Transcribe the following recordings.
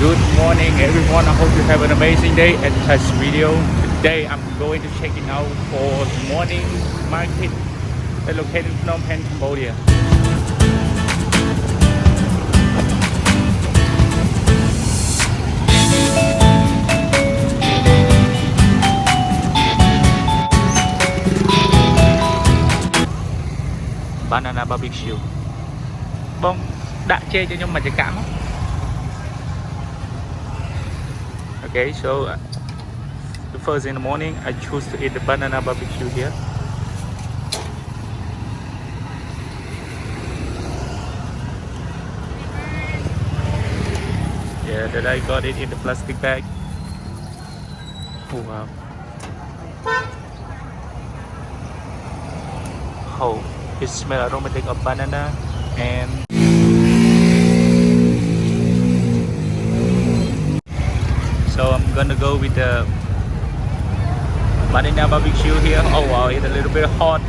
Good morning everyone, I hope you have an amazing day at THACH video. Today I'm going to checking out for the morning market located in Phnom Penh, Cambodia. Banana BBQ. Bông, đã chê cho nhưng mà chỉ cảm. Okay, so the first in the morning I choose to eat the banana BBQ here. Yeah, that I got it in the plastic bag. Oh wow. Oh, it smells aromatic of banana and so I'm gonna go with the banana BBQ here. Oh wow, it's a little bit hot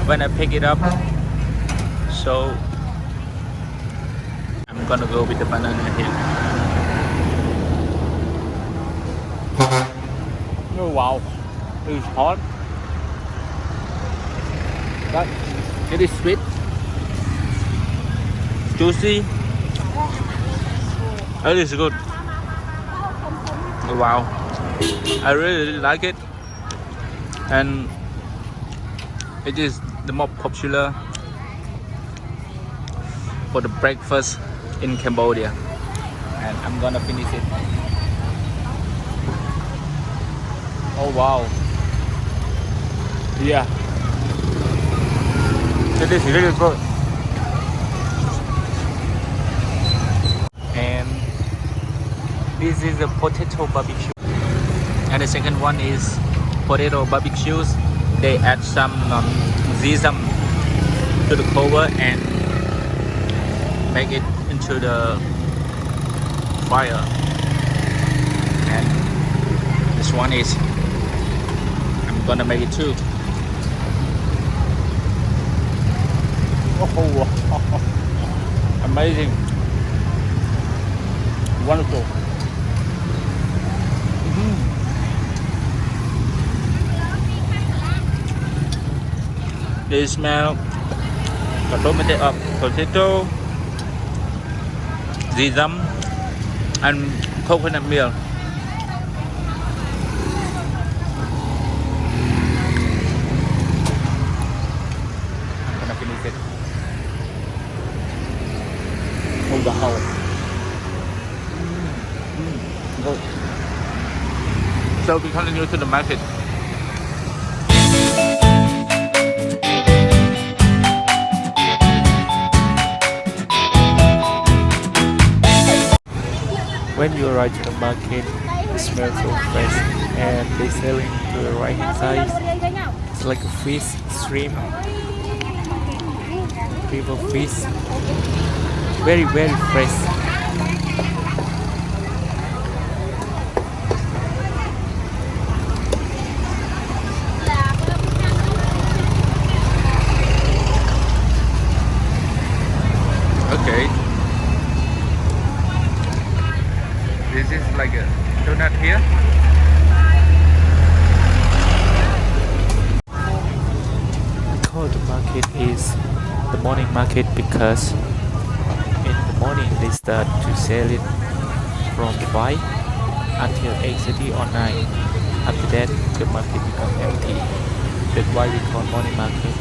when I pick it up. So I'm gonna go with the banana here. Oh wow, it's hot. But it is sweet, juicy. It is good. Wow, I really like it, and it is the most popular for the breakfast in Cambodia, and I'm gonna finish it. Oh wow, yeah, it is really good. And this is a potato barbecue, and the second one is potato barbecues. They add some sesame to the cover and make it into the fire. And this one is I'm gonna make it too. Oh, amazing, wonderful. They smell of potato, sesame, and coconut milk. I'm gonna finish it. Oh wow. Good. So we continue to the market. When you arrive to the market, it smells so fresh, and they selling to the right hand side. It's like a fish, shrimp, river fish, very fresh. Okay. This is like a donut here. We call the market is the morning market because in the morning they start to sell it from 5 until 8:30 or 9. After that the market becomes empty. That's why we call morning market.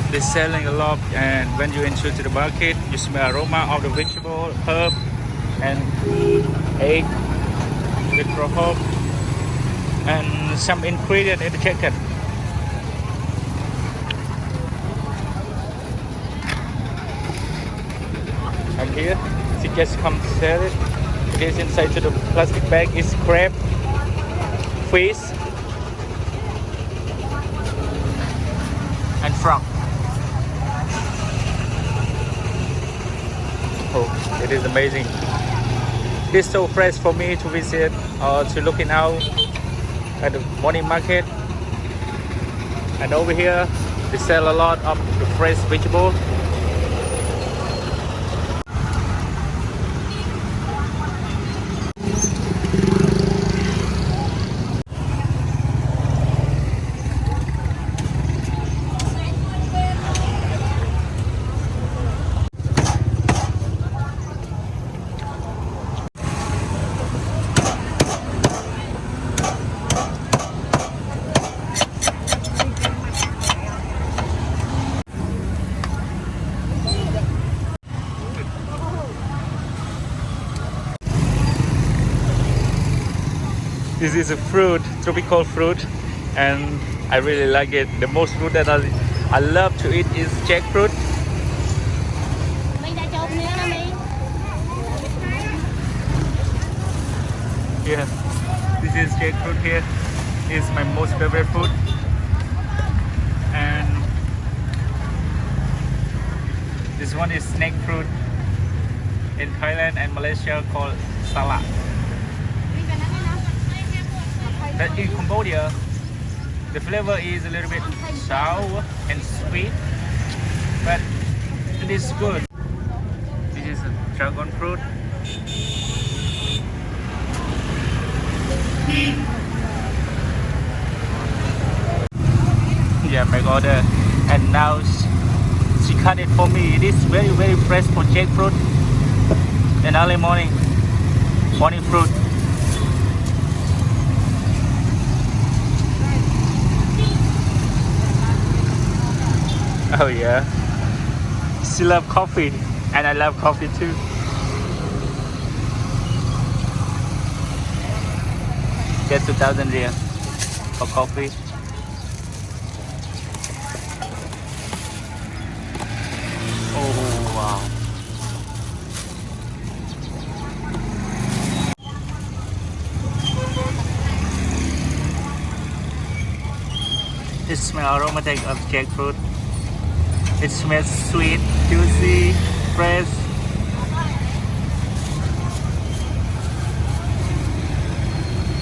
They're selling a lot, and when you enter to the market, you smell aroma of the vegetable, herb, and egg with raw herb, and some ingredient in the chicken. And here, she just come sell it. It is inside to the plastic bag. Is crab, fish, and frog. Oh, it is amazing. This is so fresh for me to visit or to looking out at the morning market. And over here, they sell a lot of the fresh vegetable. This is a fruit, tropical fruit, and I really like it. The most fruit that I love to eat is jackfruit. Yeah, this is jackfruit here. It's my most favorite fruit. And this one is snake fruit. In Thailand and Malaysia called salak. But in Cambodia, the flavor is a little bit sour and sweet, but it is good. This is a dragon fruit. Yeah, my order, and now she cut it for me. It is very fresh for jackfruit and early morning fruit. Oh yeah, she loves coffee and I love coffee too. Get 2,000 riyal for coffee. Oh wow. It smells aromatic of jackfruit. It smells sweet, juicy, fresh.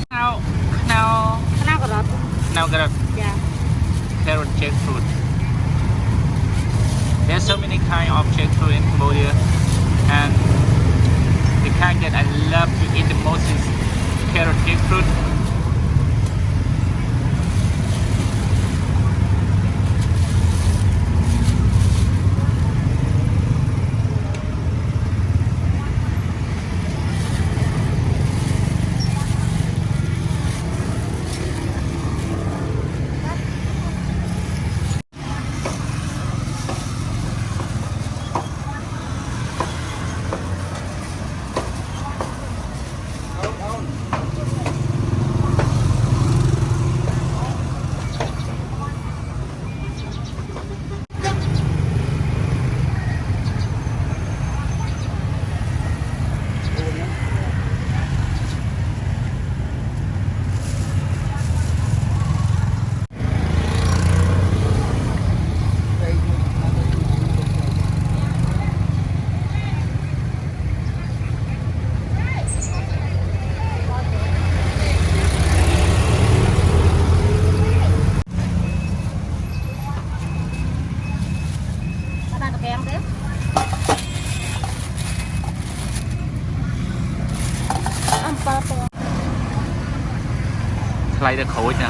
Now got Yeah. carrot jackfruit. There's so many kind of jackfruit in Cambodia, and the kind that I love to eat the most is carrot jackfruit. Slide the khối nè.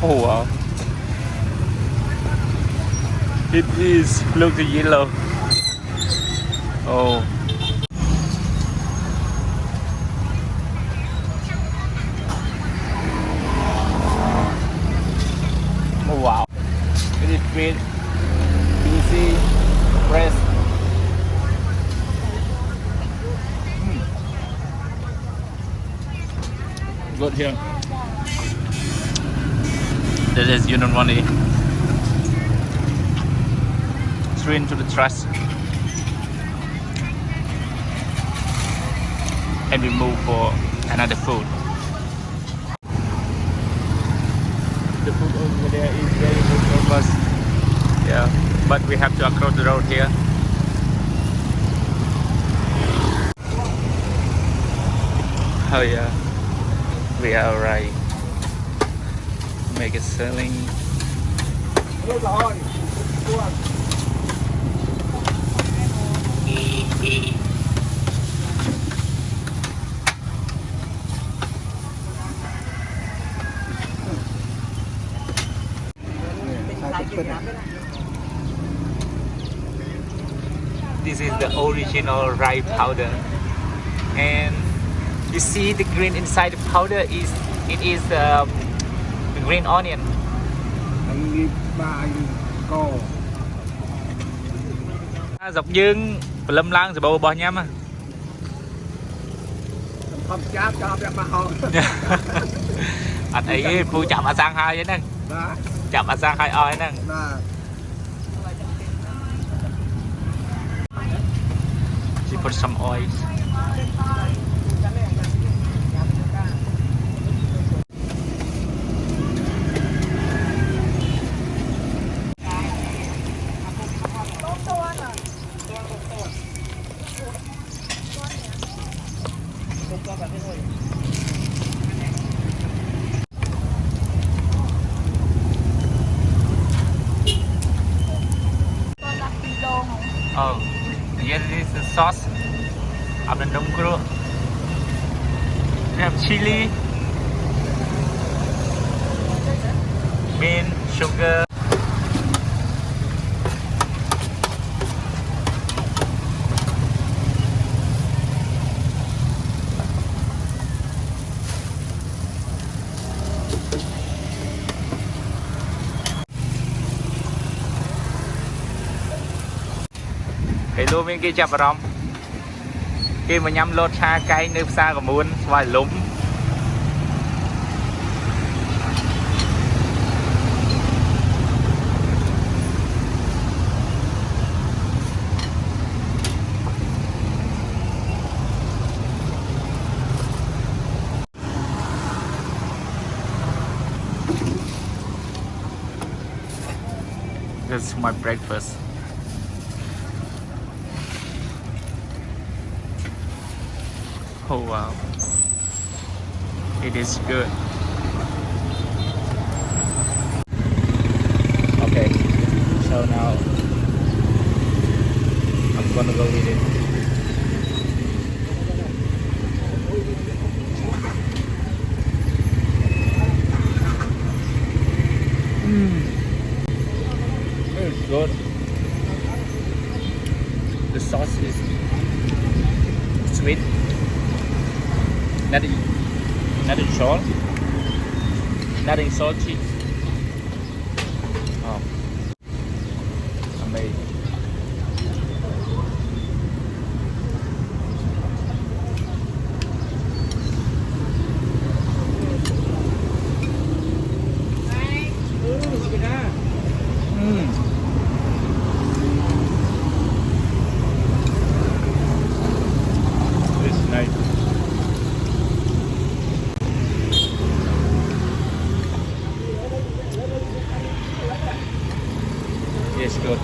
Oh wow. It is look the yellow. Oh. Oh wow. It is sweet, juicy, fresh. Good here. This is Unonwani. Straight into the trash. And we move for another food. The food over there is very good for us. Yeah, but we have to cross the road here. Oh yeah, we are right. Make it selling. This is the original rye powder, and you see the green inside the powder is green onion. Dọc dương lâm lan rồi bò bò nhám à. Không chát cho em mà không. Anh ấy phu chạm ở sang hai vậy nè. Chạm ở sang hai oi nè. She put some oil. Oh, yes, this is the sauce of the nông cru. We have chili, mint, sugar. Cái lô bên kia chập vào rong. Khi mà nhâm lột xa cây nước xa của muốn vài lúng. This is my breakfast. Oh wow, it is good. Okay, so now I'm gonna go eat it. It's good. The sauce is sweet. Nothing salt, nothing salty. Oh, amazing. It's nice. Yes, good.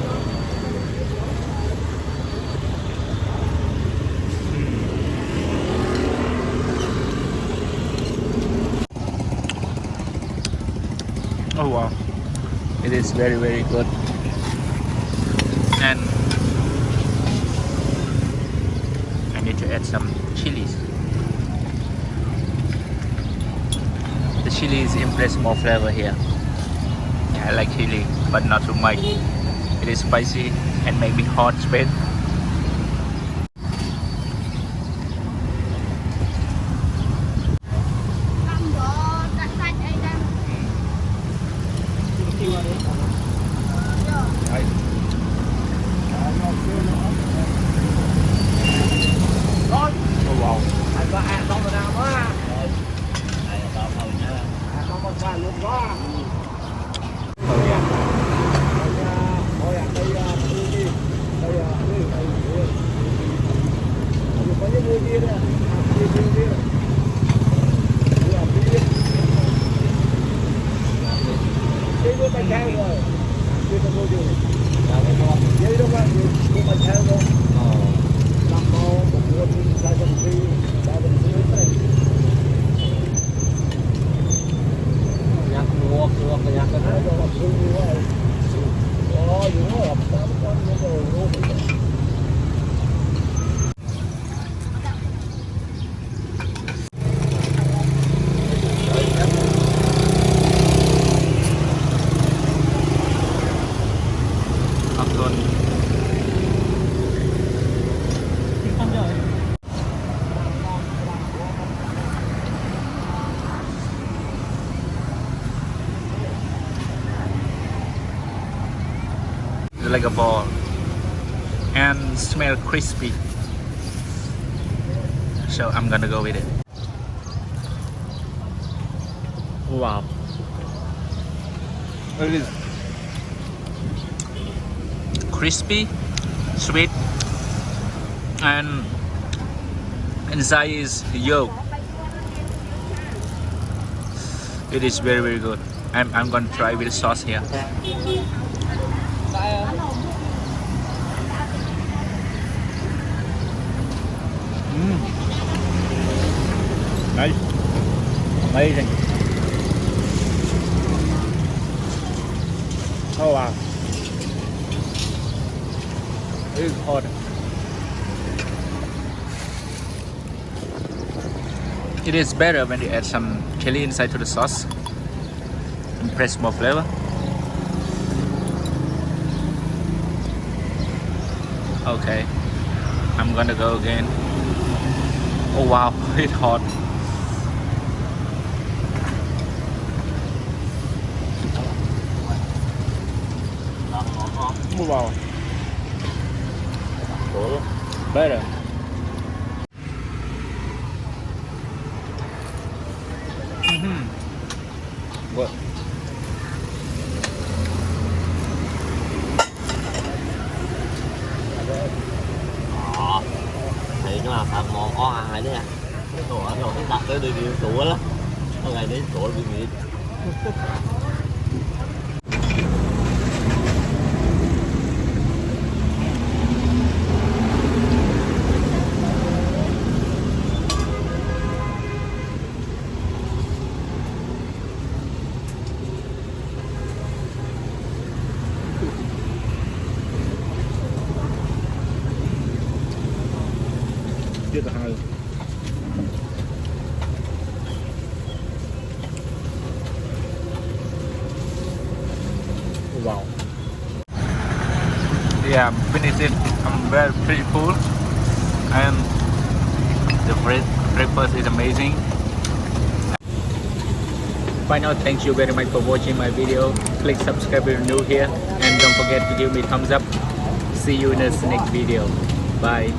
Oh wow, it is very very good. And I need to add some chilies. The chilies impress more flavor here. I like chili, but not too much. It is spicy and make me hot sweat. Rồi, Oh wow. anh có ăn xong rồi nào quá. Đây là thôi nha. Ăn xong rồi qua luôn quá. Oh yeah. Thôi ăn đây đi. Đây có những người kia nè. Kia. Đây có bánh theo rồi. Kia có mua gì? Đây đâu mà có bánh theo đâu. Làm màu một nguồn lại gần đi này. Nhặt mua cái nhặt cái Đó là thương như vậy. Đúng rồi, tám con rồi luôn. Like a ball and smell crispy, so I'm gonna go with it. Wow, it is crispy, sweet, and inside is yolk. It is very good. I'm gonna try with the sauce here. Nice, amazing. Oh wow, it is hot. It is better when you add some chili inside to the sauce. Impress more flavor. Okay, I'm gonna go again. Oh wow, it's hot. Oh wow, better. What? Thì nó là phạm một o hại đấy à. Cái tổ ở rồi cái đặt tới đi tụa đó. Có ngày đấy tụa bị nghỉ. Chưa cả hai. Wow. Yeah, finished it. I'm very pretty full, and the breakfast is amazing. Final, thank you very much for watching my video. Click subscribe if you're new here, and don't forget to give me thumbs up. See you in the next video. Bye.